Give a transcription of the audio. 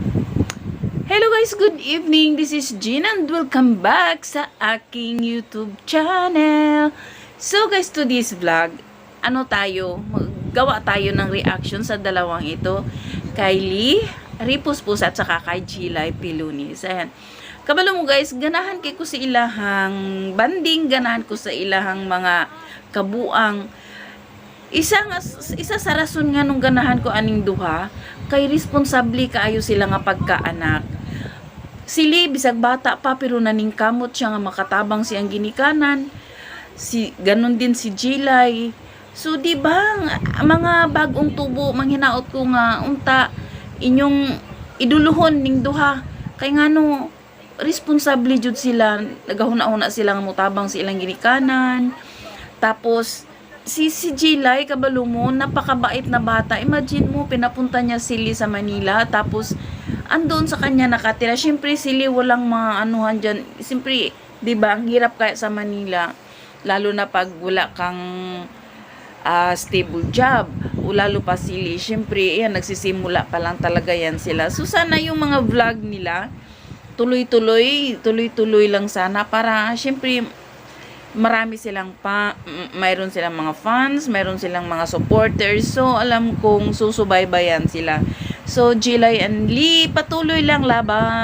Hello guys, good evening. This is Jean and welcome back sa aking YouTube channel. So guys, to this vlog, maggawa tayo ng reaction sa dalawang ito. Kylie Ripuspus at saka kay Jilay Pilunis. Ayan. Kabalo mo guys, ganahan kay ko sa ilahang banding, ganahan ko sa ilahang mga kabuang. Isa sa rason nga nung ganahan ko aning duha, kay responsable kaayo sila nga pagkaanak. Sili bisag bata pa pero naning kamot siya nga makatabang siyang ginikanan. Ganon din si Jilay. So di ba mga bagong tubo manghinaot ko nga unta inyong iduluhon ning duha kay ngano responsable jud sila, nagahuna-una sila nga mutabang sa ilang ginikanan. Tapos si Jilay, kabalo mo, napakabait na bata. Imagine mo, pinapunta niya sili sa Manila, tapos andun sa kanya nakatira. Siyempre, sili walang mga anuhan dyan. Siyempre, di ba, ang hirap kaya sa Manila, lalo na pag wala kang stable job, o lalo pa sili. Siyempre, yan, nagsisimula pa lang talaga yan sila. So, sana yung mga vlog nila, tuloy-tuloy lang sana para, siyempre, marami silang mayroon silang mga fans, mayroon silang mga supporters. So, alam kong susubaybayan sila. So, Jilay and Lee, patuloy lang laban.